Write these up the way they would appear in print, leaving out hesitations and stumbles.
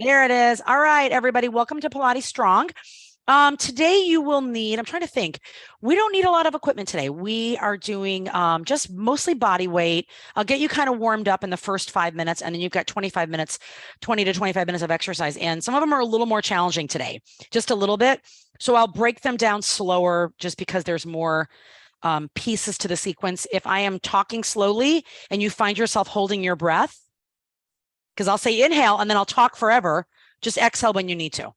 There it is. All right, everybody, welcome to Pilates Strong. Today you will need, I'm trying to think, we don't need a lot of equipment today. We are doing just mostly body weight. I'll get you kind of warmed up in the first 5 minutes, and then you've got 25 minutes, 20 to 25 minutes of exercise. And some of them are a little more challenging today, just a little bit. So I'll break them down slower just because there's more pieces to the sequence. If I am talking slowly and you find yourself holding your breath, because I'll say inhale and then I'll talk forever, just exhale when you need to.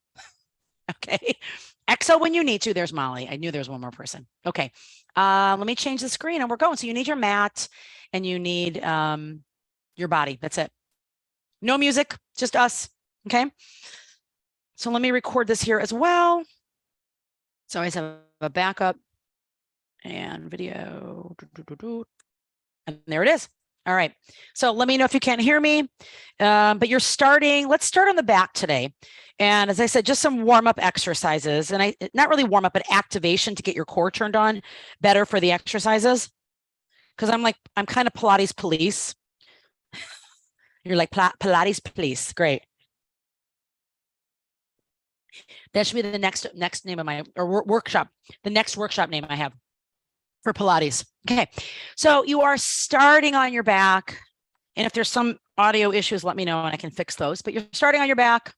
Okay. Exhale when you need to. There's Molly. I knew there was one more person. Okay. Let me change the screen and we're going. So you need your mat and you need your body. That's it. No music, just us. Okay. So let me record this here as well. So I have a backup and video. And there it is. All right. So let me know if you can't hear me. But you're starting. Let's start on the back today. And as I said, just some warm-up exercises. And not really warm-up, but activation to get your core turned on better for the exercises. Because I'm kind of Pilates police. You're like Pilates police. Great. That should be the next name of my workshop. The next workshop name I have for Pilates. Okay, so you are starting on your back. And if there's some audio issues, let me know and I can fix those. But you're starting on your back.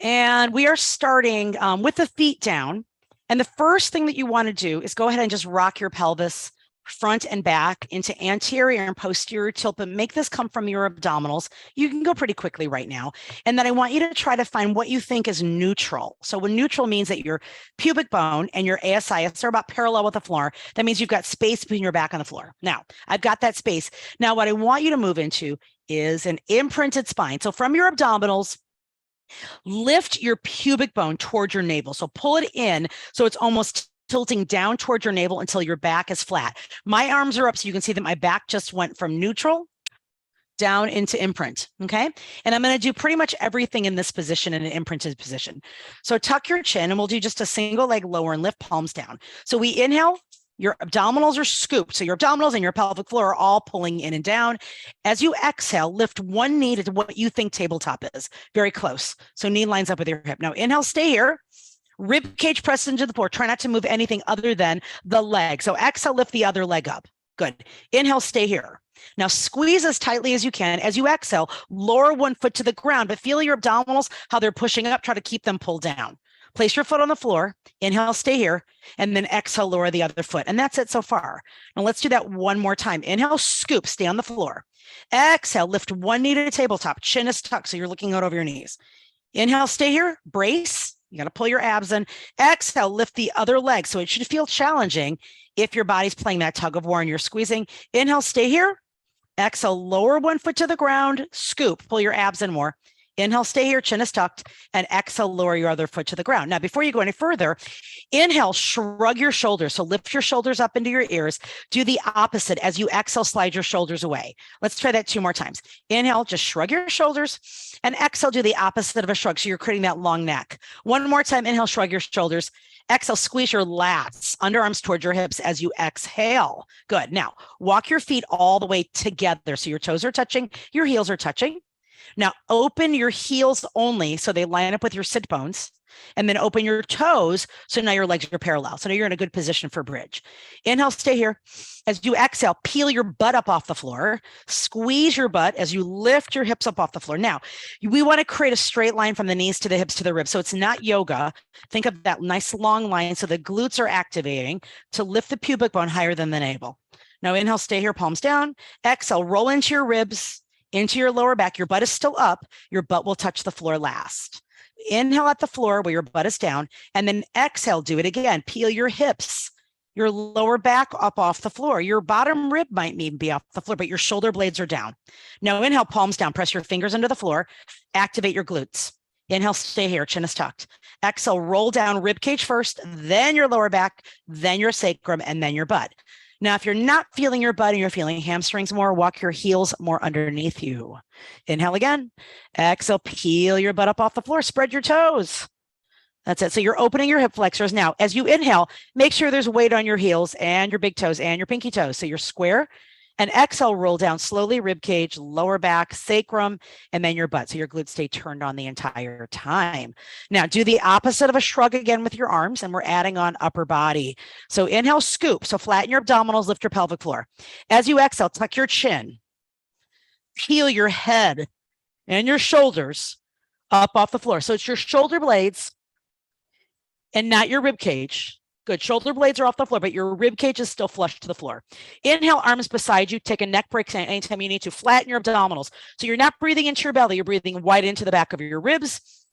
And we are starting with the feet down. And the first thing that you want to do is go ahead and just rock your pelvis front and back into anterior and posterior tilt, but make this come from your abdominals. You can go pretty quickly right now. And then I want you to try to find what you think is neutral. So when neutral means that your pubic bone and your ASIS are about parallel with the floor, that means you've got space between your back and the floor. Now, I've got that space. Now, what I want you to move into is an imprinted spine. So from your abdominals, lift your pubic bone towards your navel. So pull it in so it's almost tilting down towards your navel until your back is flat. My arms are up so you can see that my back just went from neutral down into imprint, okay? And I'm going to do pretty much everything in this position in an imprinted position. So tuck your chin and we'll do just a single leg lower and lift palms down. So we inhale, your abdominals are scooped. So your abdominals and your pelvic floor are all pulling in and down. As you exhale, lift one knee to what you think tabletop is. Very close. So knee lines up with your hip. Now inhale, stay here. Rib cage pressed into the floor. Try not to move anything other than the leg. So exhale, lift the other leg up. Good. Inhale, stay here. Now squeeze as tightly as you can. As you exhale, lower one foot to the ground, but feel your abdominals, how they're pushing up. Try to keep them pulled down. Place your foot on the floor. Inhale, stay here. And then exhale, lower the other foot. And that's it so far. Now let's do that one more time. Inhale, scoop, stay on the floor. Exhale, lift one knee to the tabletop. Chin is tucked, so you're looking out over your knees. Inhale, stay here. Brace. You got to pull your abs in. Exhale, lift the other leg. So it should feel challenging if your body's playing that tug of war and you're squeezing. Inhale, stay here. Exhale, lower one foot to the ground. Scoop, pull your abs in more. Inhale, stay here, chin is tucked, and exhale, lower your other foot to the ground. Now, before you go any further, inhale, shrug your shoulders. So lift your shoulders up into your ears. Do the opposite. As you exhale, slide your shoulders away. Let's try that 2 more times. Inhale, just shrug your shoulders, and exhale, do the opposite of a shrug. So you're creating that long neck. One more time, inhale, shrug your shoulders. Exhale, squeeze your lats, underarms towards your hips as you exhale. Good. Now, walk your feet all the way together. So your toes are touching, your heels are touching. Now open your heels only so they line up with your sit bones, and then open your toes so now your legs are parallel. So now you're in a good position for bridge. Inhale, stay here. As you exhale, peel your butt up off the floor. Squeeze your butt as you lift your hips up off the floor. Now, we want to create a straight line from the knees to the hips to the ribs. So it's not yoga. Think of that nice long line so the glutes are activating to lift the pubic bone higher than the navel. Now inhale, stay here, palms down. Exhale, roll into your ribs, into your lower back. Your butt is still up. Your butt will touch the floor last. Inhale at the floor where your butt is down, and then exhale, do it again. Peel your hips, your lower back up off the floor. Your bottom rib might even be off the floor, but your shoulder blades are down. Now inhale, palms down, press your fingers into the floor, activate your glutes. Inhale, stay here, chin is tucked. Exhale, roll down, rib cage first, then your lower back, then your sacrum, and then your butt. Now, if you're not feeling your butt and you're feeling hamstrings more, walk your heels more underneath you. Inhale again. Exhale, peel your butt up off the floor. Spread your toes. That's it. So you're opening your hip flexors. Now, as you inhale, make sure there's weight on your heels and your big toes and your pinky toes. So you're square. And exhale, roll down slowly, rib cage, lower back, sacrum, and then your butt. So your glutes stay turned on the entire time. Now do the opposite of a shrug again with your arms, and we're adding on upper body. So inhale, scoop. So flatten your abdominals, lift your pelvic floor. As you exhale, tuck your chin, peel your head and your shoulders up off the floor. So it's your shoulder blades and not your rib cage. Good. Shoulder blades are off the floor, but your rib cage is still flush to the floor. Inhale, arms beside you. Take a neck break anytime you need to. Flatten your abdominals. So you're not breathing into your belly. You're breathing wide into the back of your ribs.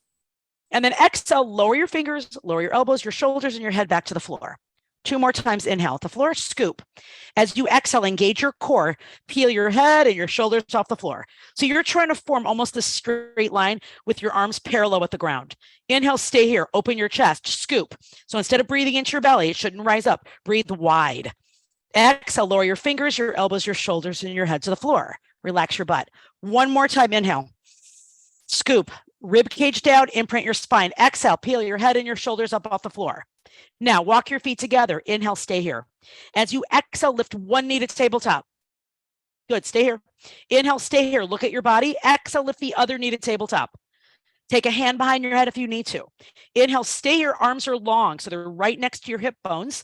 And then exhale, lower your fingers, lower your elbows, your shoulders, and your head back to the floor. 2 more times. Inhale at the floor, scoop. As you exhale, engage your core, peel your head and your shoulders off the floor. So you're trying to form almost a straight line with your arms parallel with the ground. Inhale, stay here, open your chest, scoop. So instead of breathing into your belly, it shouldn't rise up, breathe wide. Exhale, lower your fingers, your elbows, your shoulders, and your head to the floor. Relax your butt. 1 more time, inhale, scoop, rib cage down, imprint your spine. Exhale, peel your head and your shoulders up off the floor. Now walk your feet together. Inhale, stay here. As you exhale, lift 1 knee to tabletop. Good, stay here. Inhale, stay here. Look at your body. Exhale, lift the other knee to tabletop. Take a hand behind your head if you need to. Inhale, stay here. Arms are long, so they're right next to your hip bones.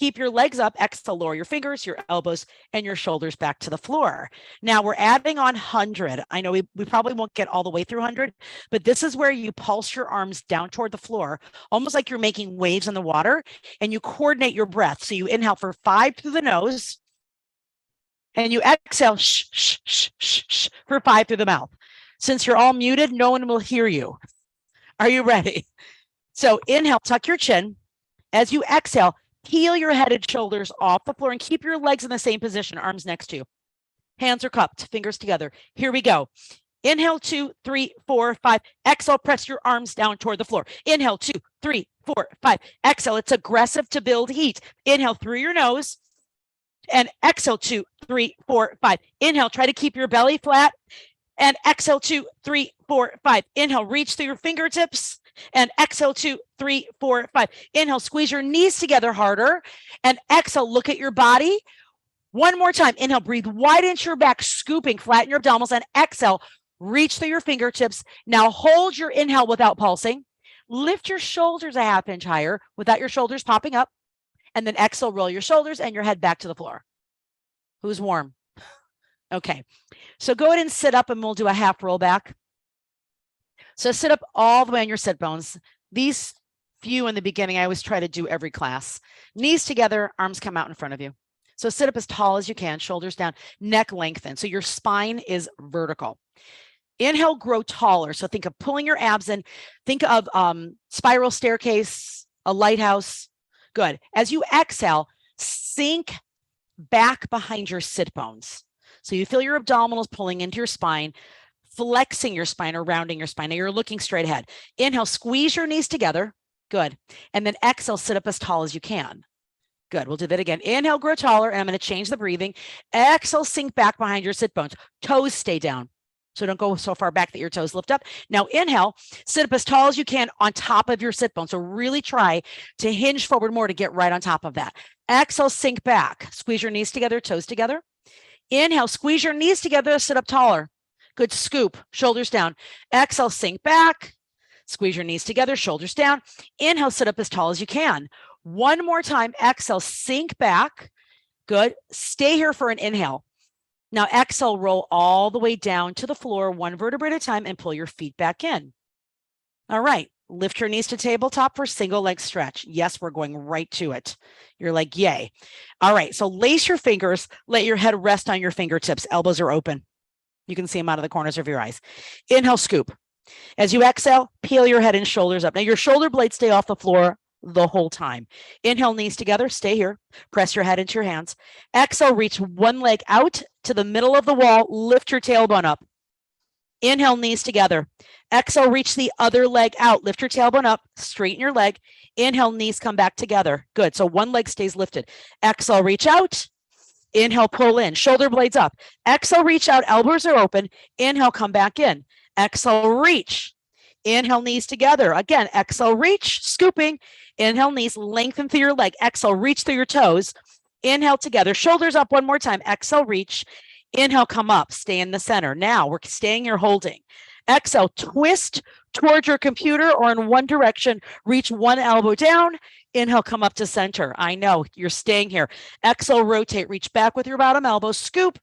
Keep your legs up. Exhale, lower your fingers, your elbows, and your shoulders back to the floor. Now we're adding on 100. I know we probably won't get all the way through 100, but this is where you pulse your arms down toward the floor, almost like you're making waves in the water, and you coordinate your breath. So you inhale for 5 through the nose, and you exhale shh, shh, shh, shh, shh, for 5 through the mouth. Since you're all muted, no one will hear you. Are you ready? So inhale, tuck your chin. As you exhale, peel your head and shoulders off the floor and keep your legs in the same position, arms next to you. Hands are cupped, fingers together. Here we go. Inhale, 2, 3, 4, 5. Exhale, press your arms down toward the floor. Inhale, 2, 3, 4, 5. Exhale, it's aggressive to build heat. Inhale through your nose and exhale, 2, 3, 4, 5. Inhale, try to keep your belly flat and exhale, 2, 3, 4, 5. Inhale, reach through your fingertips. And exhale, 2, 3, 4, 5. Inhale, squeeze your knees together harder. And exhale, look at your body. 1 more time. Inhale, breathe wide into your back, scooping, flatten your abdominals. And exhale, reach through your fingertips. Now hold your inhale without pulsing. Lift your shoulders a 1/2 inch higher without your shoulders popping up. And then exhale, roll your shoulders and your head back to the floor. Who's warm? Okay. So go ahead and sit up and we'll do a half roll back. So sit up all the way on your sit bones. These few in the beginning, I always try to do every class. Knees together, arms come out in front of you. So sit up as tall as you can, shoulders down, neck lengthen. So your spine is vertical. Inhale, grow taller. So think of pulling your abs in. Think of spiral staircase, a lighthouse. Good. As you exhale, sink back behind your sit bones. So you feel your abdominals pulling into your spine, flexing your spine or rounding your spine. Now you're looking straight ahead. Inhale, squeeze your knees together. Good. And then exhale, sit up as tall as you can. Good. We'll do that again. Inhale, grow taller. And I'm going to change the breathing. Exhale, sink back behind your sit bones. Toes stay down. So don't go so far back that your toes lift up. Now inhale, sit up as tall as you can on top of your sit bones. So really try to hinge forward more to get right on top of that. Exhale, sink back. Squeeze your knees together, toes together. Inhale, squeeze your knees together, sit up taller. Good. Scoop, shoulders down. Exhale, sink back. Squeeze your knees together, shoulders down. Inhale, sit up as tall as you can. 1 more time. Exhale, sink back. Good. Stay here for an inhale. Now exhale, roll all the way down to the floor, 1 vertebrae at a time, and pull your feet back in. All right. Lift your knees to tabletop for single leg stretch. Yes, we're going right to it. You're like, yay. All right. So lace your fingers. Let your head rest on your fingertips. Elbows are open. You can see them out of the corners of your eyes. Inhale, scoop. As you exhale, peel your head and shoulders up. Now your shoulder blades stay off the floor the whole time. Inhale, knees together. Stay here. Press your head into your hands. Exhale, reach 1 leg out to the middle of the wall. Lift your tailbone up. Inhale, knees together. Exhale, reach the other leg out. Lift your tailbone up. Straighten your leg. Inhale, knees come back together. Good. So 1 leg stays lifted. Exhale, reach out. Inhale, pull in. Shoulder blades up. Exhale, reach out. Elbows are open. Inhale, come back in. Exhale, reach. Inhale, knees together. Again, exhale, reach. Scooping. Inhale, knees lengthen through your leg. Exhale, reach through your toes. Inhale together, shoulders up one more time. Exhale, reach. Inhale, come up, stay in the center. Now we're staying here holding. Exhale, twist towards your computer or in one direction, reach one elbow down. Inhale, come up to center. I know you're staying here. Exhale, rotate, reach back with your bottom elbow, scoop.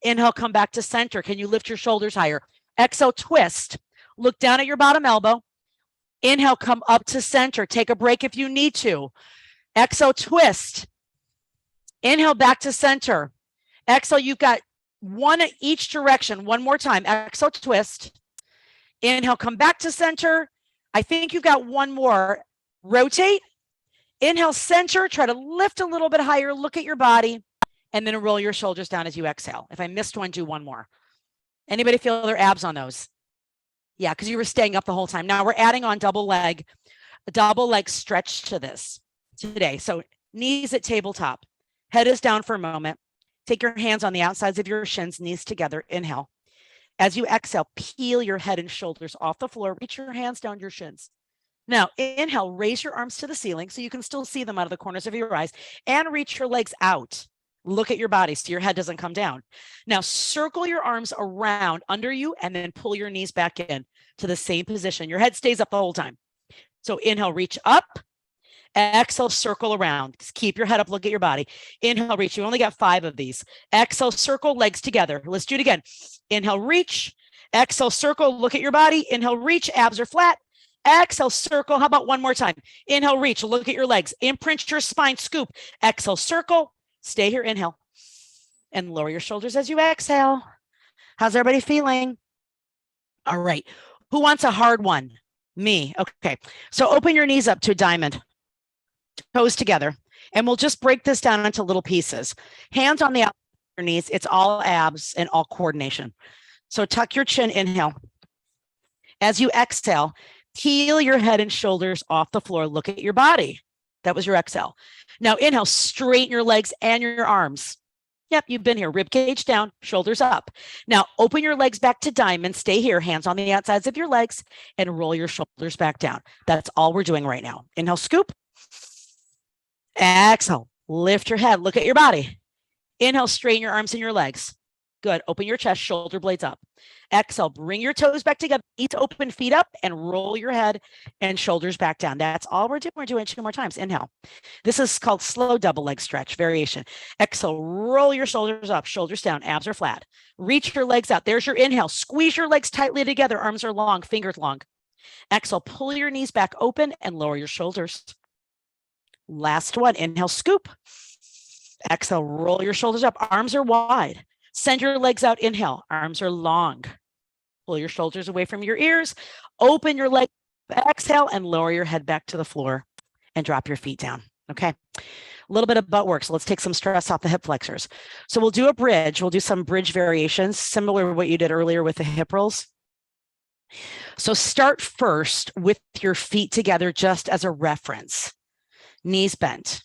Inhale, come back to center. Can you lift your shoulders higher? Exhale, twist. Look down at your bottom elbow. Inhale, come up to center. Take a break if you need to. Exhale, twist. Inhale, back to center. Exhale, you've got one each direction. One more time. Exhale, twist. Inhale, come back to center. I think you've got one more. Rotate. Inhale, center. Try to lift a little bit higher. Look at your body. And then roll your shoulders down as you exhale. If I missed one, do one more. Anybody feel their abs on those? Yeah, because you were staying up the whole time. Now we're adding on a double leg stretch to this today. So knees at tabletop. Head is down for a moment. Take your hands on the outsides of your shins, knees together. Inhale. As you exhale, peel your head and shoulders off the floor. Reach your hands down your shins. Now, inhale, raise your arms to the ceiling so you can still see them out of the corners of your eyes and reach your legs out. Look at your body so your head doesn't come down. Now, circle your arms around under you and then pull your knees back in to the same position. Your head stays up the whole time. So inhale, reach up. Exhale, circle around. Just keep your head up, look at your body. Inhale, reach. You only got 5 of these. Exhale, circle, legs together. Let's do it again. Inhale, reach. Exhale, circle, look at your body. Inhale, reach, abs are flat. Exhale, circle. How about one more time? Inhale, reach, look at your legs. Imprint your spine, scoop. Exhale, circle. Stay here, inhale. And lower your shoulders as you exhale. How's everybody feeling? All right. Who wants a hard one? Me. Okay. So open your knees up to a diamond. Toes together. And we'll just break this down into little pieces. Hands on the outside of your knees. It's all abs and all coordination. So tuck your chin, inhale. As you exhale, peel your head and shoulders off the floor. Look at your body. That was your exhale. Now inhale, straighten your legs and your arms. Yep, you've been here. Rib cage down, shoulders up. Now open your legs back to diamond. Stay here, hands on the outsides of your legs, and roll your shoulders back down. That's all we're doing right now. Inhale, scoop. Exhale, lift your head. Look at your body. Inhale, straighten your arms and your legs. Good. Open your chest, shoulder blades up. Exhale, bring your toes back together, knees open, feet up, and roll your head and shoulders back down. That's all we're doing. We're doing 2 more times. Inhale. This is called slow double leg stretch variation. Exhale, roll your shoulders up, shoulders down, abs are flat. Reach your legs out. There's your inhale. Squeeze your legs tightly together. Arms are long, fingers long. Exhale, pull your knees back open and lower your shoulders. Last one. Inhale, scoop. Exhale, roll your shoulders up. Arms are wide. Send your legs out. Inhale. Arms are long. Pull your shoulders away from your ears. Open your legs. Exhale and lower your head back to the floor and drop your feet down. Okay. A little bit of butt work. So let's take some stress off the hip flexors. So we'll do a bridge. We'll do some bridge variations, similar to what you did earlier with the hip rolls. So start first with your feet together just as a reference. Knees bent.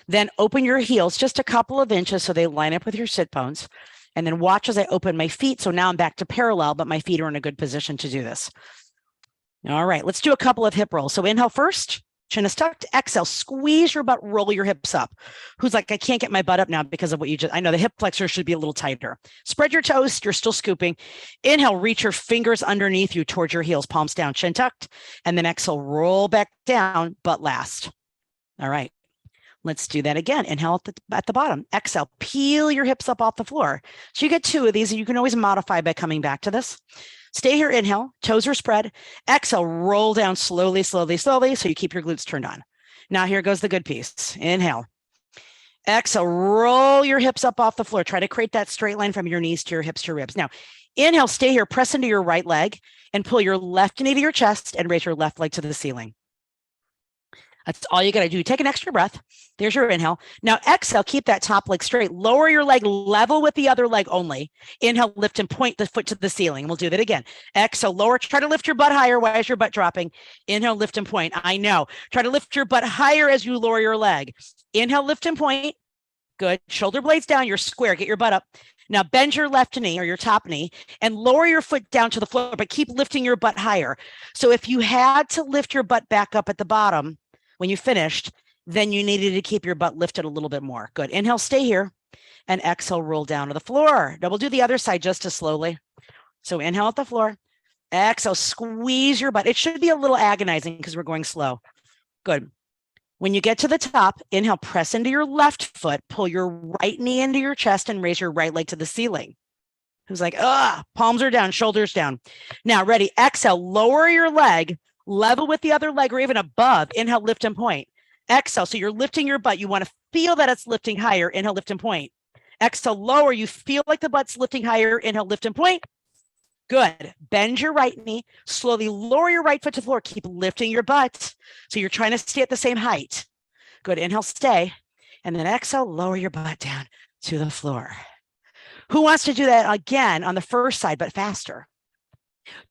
Then open your heels just a couple of inches so they line up with your sit bones. And then watch as I open my feet. So now I'm back to parallel, but my feet are in a good position to do this. All right, let's do a couple of hip rolls. So inhale first, chin is tucked. Exhale, squeeze your butt, roll your hips up. Who's like, I can't get my butt up now because of what you just, I know the hip flexor should be a little tighter. Spread your toes, you're still scooping. Inhale, reach your fingers underneath you towards your heels, palms down, chin tucked. And then exhale, roll back down, butt last. All right. Let's do that again. Inhale at the bottom. Exhale, peel your hips up off the floor. So you get 2 of these, and you can always modify by coming back to this. Stay here, inhale, toes are spread. Exhale, roll down slowly, slowly, slowly, so you keep your glutes turned on. Now here goes the good piece. Inhale. Exhale, roll your hips up off the floor. Try to create that straight line from your knees to your hips to your ribs. Now, inhale, stay here, press into your right leg, and pull your left knee to your chest, and raise your left leg to the ceiling. That's all you got to do. Take an extra breath. There's your inhale. Now exhale, keep that top leg straight. Lower your leg level with the other leg only. Inhale, lift and point the foot to the ceiling. We'll do that again. Exhale, lower. Try to lift your butt higher. Why is your butt dropping? Inhale, lift and point. I know. Try to lift your butt higher as you lower your leg. Inhale, lift and point. Good. Shoulder blades down. You're square. Get your butt up. Now bend your left knee or your top knee and lower your foot down to the floor, but keep lifting your butt higher. So if you had to lift your butt back up at the bottom, when you finished, then you needed to keep your butt lifted a little bit more. Good. Inhale, stay here, and exhale, roll down to the floor. Now we'll do the other side just as slowly. So inhale at the floor, exhale, squeeze your butt. It should be a little agonizing because we're going slow. Good. When you get to the top, inhale, press into your left foot, pull your right knee into your chest, and raise your right leg to the ceiling. Who's like, palms are down, shoulders down. Now, ready, exhale, lower your leg, level with the other leg or even above. Inhale, lift and point. Exhale, so you're lifting your butt. You want to feel that it's lifting higher. Inhale, lift and point. Exhale, lower. You feel like the butt's lifting higher. Inhale, lift and point. Good. Bend your right knee. Slowly lower your right foot to the floor. Keep lifting your butt. So you're trying to stay at the same height. Good. Inhale, stay. And then exhale, lower your butt down to the floor. Who wants to do that again on the first side, but faster?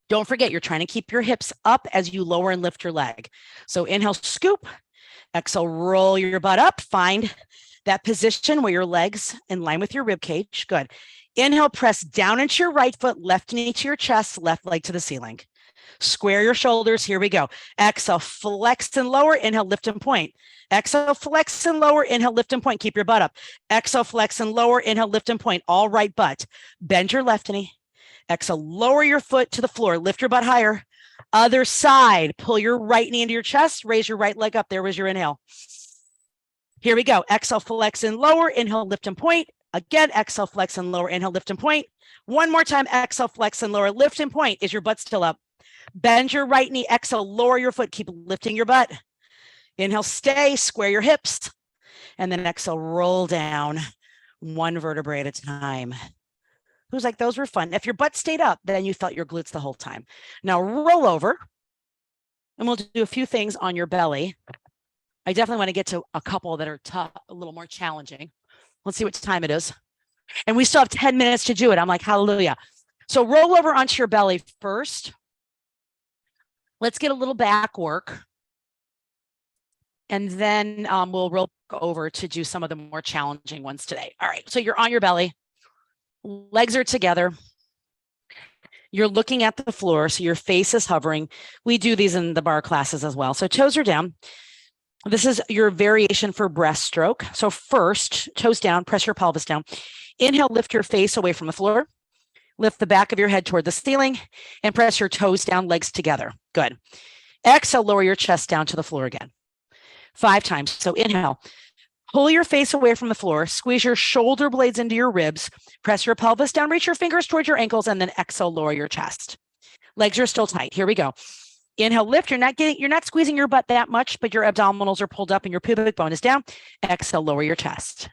Don't forget, you're trying to keep your hips up as you lower and lift your leg. So inhale, scoop. Exhale, roll your butt up. Find that position where your legs in line with your rib cage. Good. Inhale, press down into your right foot, left knee to your chest, left leg to the ceiling. Square your shoulders. Here we go. Exhale, flex and lower. Inhale, lift and point. Exhale, flex and lower. Inhale, lift and point. Keep your butt up. Exhale, flex and lower. Inhale, lift and point. All right butt. Bend your left knee. Exhale, lower your foot to the floor. Lift your butt higher. Other side. Pull your right knee into your chest. Raise your right leg up. There was your inhale. Here we go. Exhale, flex and lower. Inhale, lift and point. Again, exhale, flex and lower. Inhale, lift and point. One more time. Exhale, flex and lower. Lift and point. Is your butt still up? Bend your right knee. Exhale, lower your foot. Keep lifting your butt. Inhale, stay. Square your hips. And then exhale, roll down one vertebrae at a time. Who's like, those were fun. If your butt stayed up, then you felt your glutes the whole time. Now roll over. And we'll do a few things on your belly. I definitely want to get to a couple that are tough, a little more challenging. Let's see what time it is. And we still have 10 minutes to do it. I'm like, hallelujah. So roll over onto your belly first. Let's get a little back work. And then we'll roll over to do some of the more challenging ones today. All right, so you're on your belly. Legs are together. You're looking at the floor, so your face is hovering. We do these in the bar classes as well. So toes are down. This is your variation for breaststroke. So first, toes down, press your pelvis down. Inhale, lift your face away from the floor. Lift the back of your head toward the ceiling and press your toes down, legs together. Good. Exhale, lower your chest down to the floor again. 5 times. So inhale, pull your face away from the floor, squeeze your shoulder blades into your ribs, press your pelvis down, reach your fingers towards your ankles, and then exhale, lower your chest. Legs are still tight. Here we go. Inhale, lift. You're not squeezing your butt that much, but your abdominals are pulled up and your pubic bone is down. Exhale, lower your chest.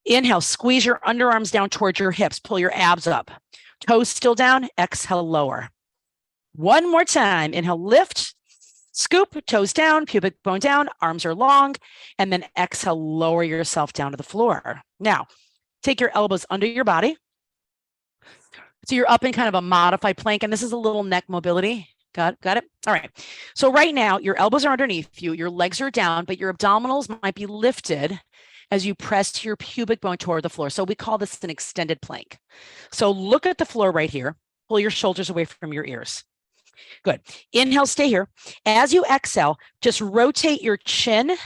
Inhale, squeeze your underarms down towards your hips, pull your abs up. Toes still down, exhale, lower. One more time. Inhale, lift, scoop, toes down, pubic bone down, arms are long, and then exhale, lower yourself down to the floor. Now, take your elbows under your body. So you're up in kind of a modified plank, and this is a little neck mobility. Got it? All right. So right now, your elbows are underneath you, your legs are down, but your abdominals might be lifted as you press your pubic bone toward the floor. So we call this an extended plank. So look at the floor right here. Pull your shoulders away from your ears. Good. Inhale, stay here. As you exhale, just rotate your chin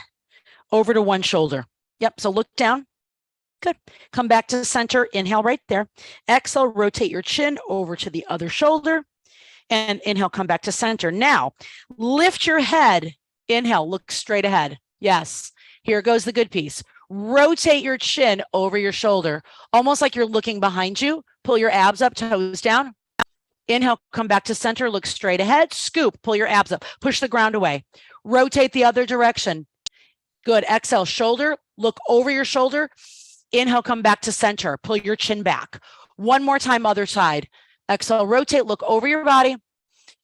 over to one shoulder. Yep. So look down. Good. Come back to center. Inhale right there. Exhale, rotate your chin over to the other shoulder. And inhale, come back to center. Now, lift your head. Inhale, look straight ahead. Yes. Here goes the good piece. Rotate your chin over your shoulder, almost like you're looking behind you. Pull your abs up, toes down. Inhale, come back to center, look straight ahead. Scoop, pull your abs up, push the ground away. Rotate the other direction. Good. Exhale, shoulder, look over your shoulder. Inhale, come back to center, pull your chin back. One more time, other side. Exhale, rotate, look over your body.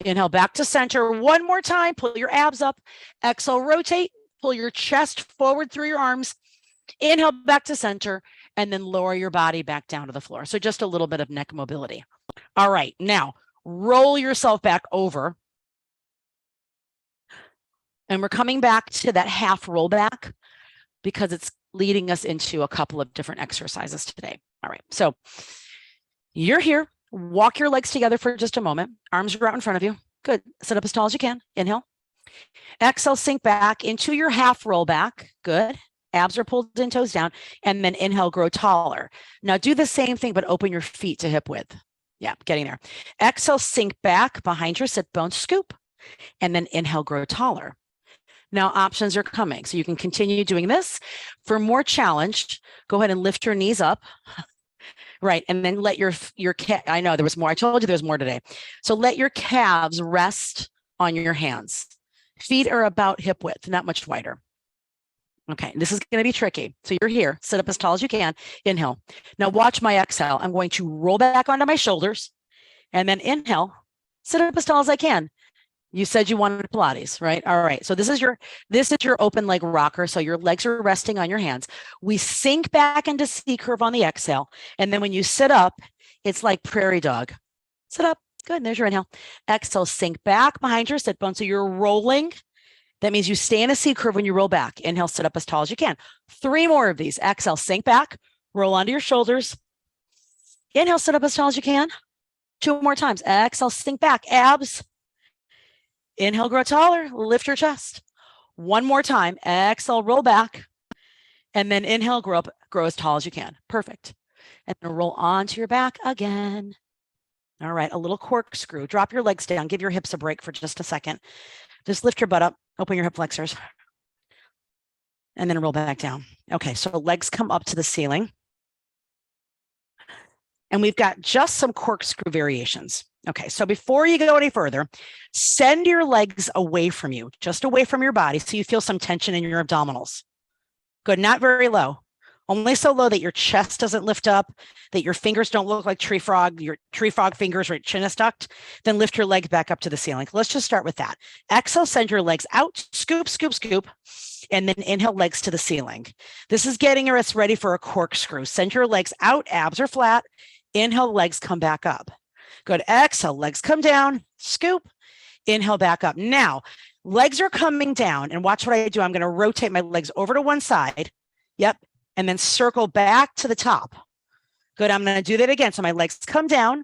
Inhale, back to center. One more time, pull your abs up. Exhale, rotate, pull your chest forward through your arms. Inhale, back to center, and then lower your body back down to the floor. So just a little bit of neck mobility. All right, now roll yourself back over. And we're coming back to that half roll back because it's leading us into a couple of different exercises today. All right, so you're here. Walk your legs together for just a moment. Arms are out in front of you. Good. Sit up as tall as you can. Inhale. Exhale, sink back into your half roll back. Good. Abs are pulled in, toes down, and then inhale, grow taller. Now do the same thing, but open your feet to hip width. Yeah, getting there. Exhale, sink back behind your sit bone, scoop, and then inhale, grow taller. Now options are coming. So you can continue doing this. For more challenge, go ahead and lift your knees up. Right. And then let your I know there was more. I told you there's more today. So let your calves rest on your hands. Feet are about hip width, not much wider. Okay, this is going to be tricky. So you're here, sit up as tall as you can, inhale. Now watch my exhale. I'm going to roll back onto my shoulders and then inhale, sit up as tall as I can. You said you wanted Pilates, right? All right. So this is your open leg rocker. So your legs are resting on your hands. We sink back into C curve on the exhale. And then when you sit up, it's like prairie dog. Sit up. Good. There's your inhale. Exhale, sink back behind your sit bone. So you're rolling. That means you stay in a C curve when you roll back. Inhale, sit up as tall as you can. 3 more of these. Exhale, sink back, roll onto your shoulders. Inhale, sit up as tall as you can. 2 more times. Exhale, sink back, abs. Inhale, grow taller, lift your chest. 1 more time. Exhale, roll back. And then inhale, grow as tall as you can. Perfect. And then roll onto your back again. All right, a little corkscrew. Drop your legs down. Give your hips a break for just a second. Just lift your butt up. Open your hip flexors. And then roll back down. Okay, so legs come up to the ceiling. And we've got just some corkscrew variations. Okay, so before you go any further, send your legs away from you, just away from your body, so you feel some tension in your abdominals. Good, not very low. Only so low that your chest doesn't lift up, that your fingers don't look like your tree frog fingers, right? Chin is tucked. Then lift your leg back up to the ceiling. Let's just start with that. Exhale, send your legs out, scoop, scoop, scoop, and then inhale, legs to the ceiling. This is getting us ready for a corkscrew. Send your legs out, abs are flat. Inhale, legs come back up. Good. Exhale, legs come down, scoop, inhale, back up. Now, legs are coming down, and watch what I do. I'm going to rotate my legs over to one side. Yep. And then circle back to the top. Good. I'm going to do that again. So my legs come down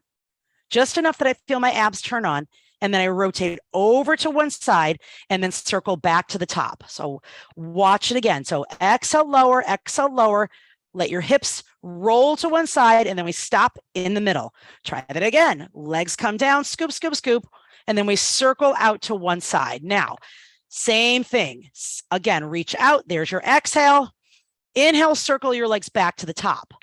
just enough that I feel my abs turn on. And then I rotate over to one side and then circle back to the top. So watch it again. So exhale, lower, let your hips roll to one side, and then we stop in the middle. Try that again. Legs come down, scoop, scoop, scoop, and then we circle out to one side. Now, same thing. Again, reach out. There's your exhale. Inhale, circle your legs back to the top.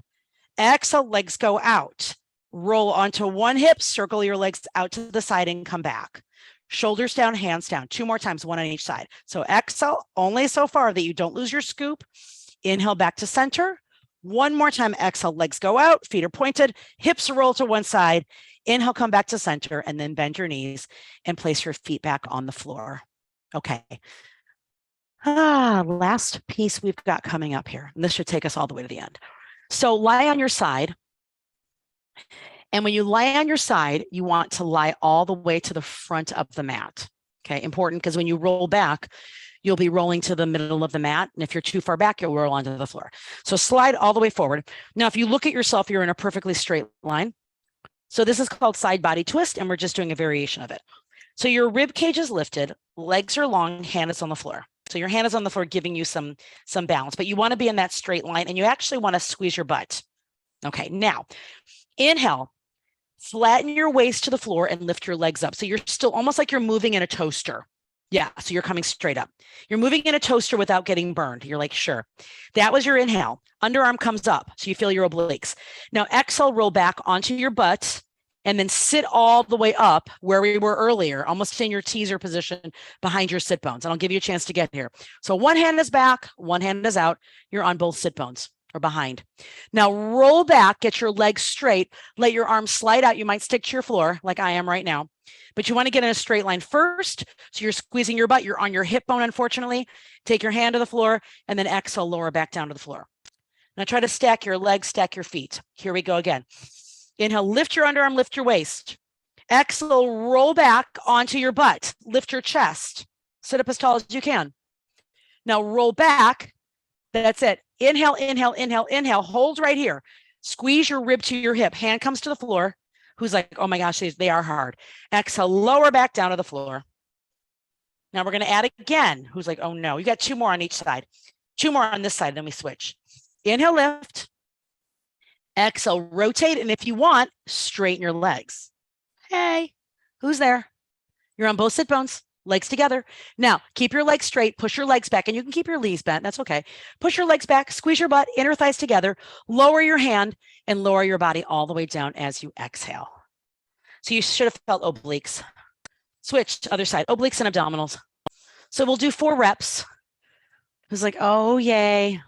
Exhale, legs go out. Roll onto one hip, circle your legs out to the side and come back. Shoulders down, hands down. 2 more times, one on each side. So exhale only so far that you don't lose your scoop. Inhale back to center. 1 more time, exhale, legs go out, feet are pointed, hips roll to one side. Inhale, come back to center, and then bend your knees and place your feet back on the floor. Okay. Last piece we've got coming up here. And this should take us all the way to the end. So lie on your side. And when you lie on your side, you want to lie all the way to the front of the mat. Okay, important, because when you roll back, you'll be rolling to the middle of the mat. And if you're too far back, you'll roll onto the floor. So slide all the way forward. Now, if you look at yourself, you're in a perfectly straight line. So this is called side body twist, and we're just doing a variation of it. So your rib cage is lifted, legs are long, hand is on the floor. So your hand is on the floor, giving you some balance, but you want to be in that straight line, and you actually want to squeeze your butt. Okay, now inhale, flatten your waist to the floor and lift your legs up. So you're still almost like you're moving in a toaster. Yeah, so you're coming straight up. You're moving in a toaster without getting burned. You're like, sure. That was your inhale. Underarm comes up, so you feel your obliques. Now exhale, roll back onto your butt, and then sit all the way up where we were earlier, almost in your teaser position behind your sit bones. And I'll give you a chance to get here. So one hand is back, one hand is out. You're on both sit bones or behind. Now roll back, get your legs straight, let your arms slide out. You might stick to your floor like I am right now, but you want to get in a straight line first. So you're squeezing your butt, you're on your hip bone, unfortunately. Take your hand to the floor and then exhale, lower back down to the floor. Now try to stack your legs, stack your feet. Here we go again. Inhale, lift your underarm, lift your waist. Exhale, roll back onto your butt. Lift your chest. Sit up as tall as you can. Now roll back. That's it. Inhale, inhale, inhale, inhale. Hold right here. Squeeze your rib to your hip. Hand comes to the floor. Who's like, oh my gosh, they are hard. Exhale, lower back down to the floor. Now we're going to add again. Who's like, oh no, you got 2 more on each side. 2 more on this side, then we switch. Inhale, lift. Exhale, rotate. And if you want, straighten your legs. Hey, who's there? You're on both sit bones, legs together. Now, keep your legs straight, push your legs back, and you can keep your knees bent. That's okay. Push your legs back, squeeze your butt, inner thighs together, lower your hand, and lower your body all the way down as you exhale. So you should have felt obliques. Switch to other side, obliques and abdominals. So we'll do 4 reps. Who's like, oh, yay.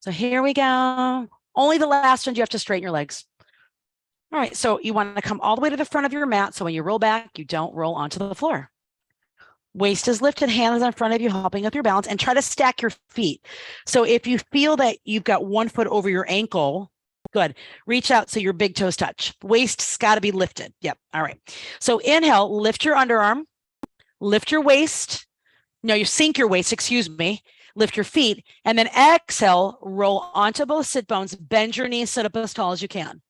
So here we go. Only the last one, you have to straighten your legs. All right, so you want to come all the way to the front of your mat. So when you roll back, you don't roll onto the floor. Waist is lifted, hands in front of you, helping with your balance, and try to stack your feet. So if you feel that you've got 1 foot over your ankle, good. Reach out so your big toes touch. Waist's got to be lifted. Yep. All right. So inhale, lift your underarm, lift your waist. No, you sink your waist, excuse me. Lift your feet, and then exhale, roll onto both sit bones, bend your knees, sit up as tall as you can.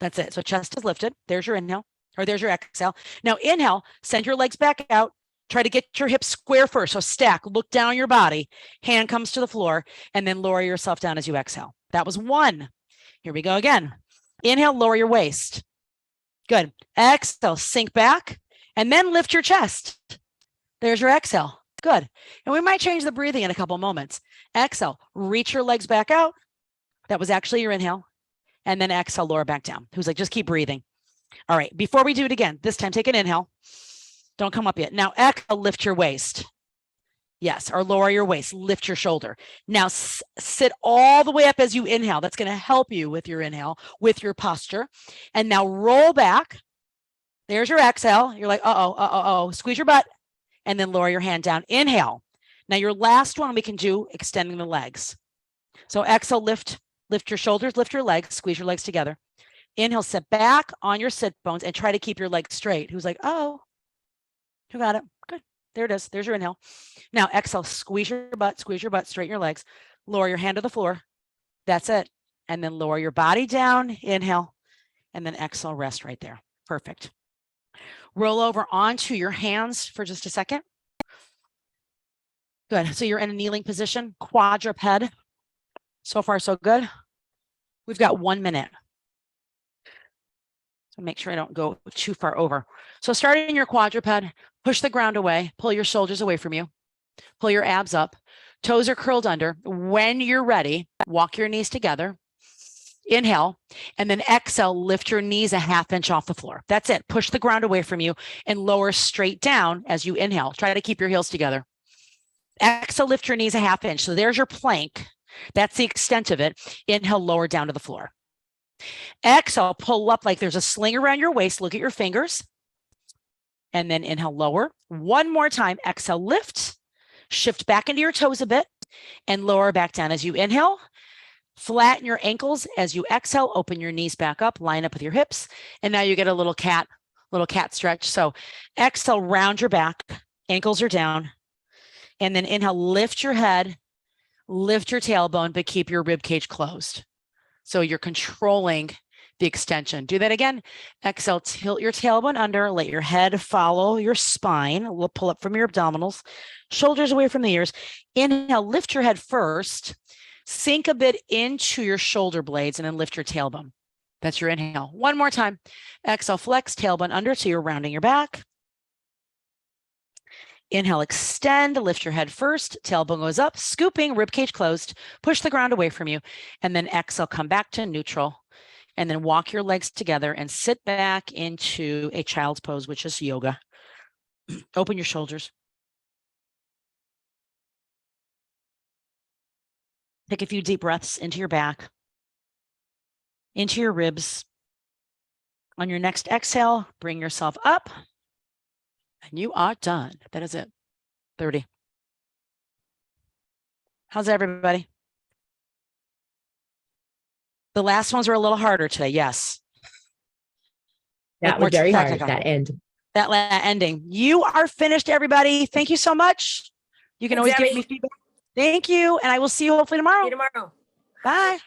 That's it. So chest is lifted. There's your inhale, or there's your exhale. Now inhale, send your legs back out. Try to get your hips square first. So stack, look down your body, hand comes to the floor, and then lower yourself down as you exhale. That was 1. Here we go again. Inhale, lower your waist. Good. Exhale, sink back, and then lift your chest. There's your exhale. Good. And we might change the breathing in a couple moments. Exhale, reach your legs back out. That was actually your inhale. And then exhale, lower back down. Who's like, just keep breathing. All right. Before we do it again, this time take an inhale. Don't come up yet. Now exhale, lift your waist. Yes, or lower your waist, lift your shoulder. Now sit all the way up as you inhale. That's going to help you with your inhale, with your posture. And now roll back. There's your exhale. You're like, uh-oh. Squeeze your butt. And then lower your hand down. Inhale. Now your last one we can do extending the legs. So exhale, lift your shoulders, lift your legs, squeeze your legs together. Inhale, sit back on your sit bones and try to keep your legs straight. Who's like, oh, who got it? Good. There it is. There's your inhale. Now exhale, squeeze your butt, straighten your legs, lower your hand to the floor. That's it. And then lower your body down, inhale, and then exhale, rest right there. Perfect. Roll over onto your hands for just a second. Good. So you're in a kneeling position, quadruped. So far, so good. We've got 1 minute. So make sure I don't go too far over. So starting your quadruped, push the ground away, pull your shoulders away from you, pull your abs up, toes are curled under. When you're ready, walk your knees together. Inhale, and then exhale, lift your knees a 1/2 inch off the floor. That's it. Push the ground away from you and lower straight down as you inhale. Try to keep your heels together. Exhale, lift your knees a 1/2 inch. So there's your plank. That's the extent of it. Inhale, lower down to the floor. Exhale, pull up like there's a sling around your waist. Look at your fingers. And then inhale, lower. 1 more time. Exhale, lift. Shift back into your toes a bit and lower back down as you inhale. Flatten your ankles as you exhale. Open your knees back up. Line up with your hips. And now you get a little cat stretch. So exhale, round your back. Ankles are down. And then inhale, lift your head. Lift your tailbone, but keep your rib cage closed. So you're controlling the extension. Do that again. Exhale, tilt your tailbone under, let your head follow your spine. We'll pull up from your abdominals, shoulders away from the ears. Inhale, lift your head first, sink a bit into your shoulder blades, and then lift your tailbone. That's your inhale. 1 more time. Exhale, flex, tailbone under, so you're rounding your back. Inhale, extend, lift your head first, tailbone goes up, scooping, ribcage closed, push the ground away from you, and then exhale, come back to neutral, and then walk your legs together and sit back into a child's pose, which is yoga. Open your shoulders. Take a few deep breaths into your back, into your ribs. On your next exhale, bring yourself up. And you are done. That is it. 30. How's everybody? The last ones were a little harder today. Yes. That was very hard, that end. That ending. You are finished, everybody. Thank you so much. You can always give me feedback. Thank you. And I will see you hopefully tomorrow. See you tomorrow. Bye.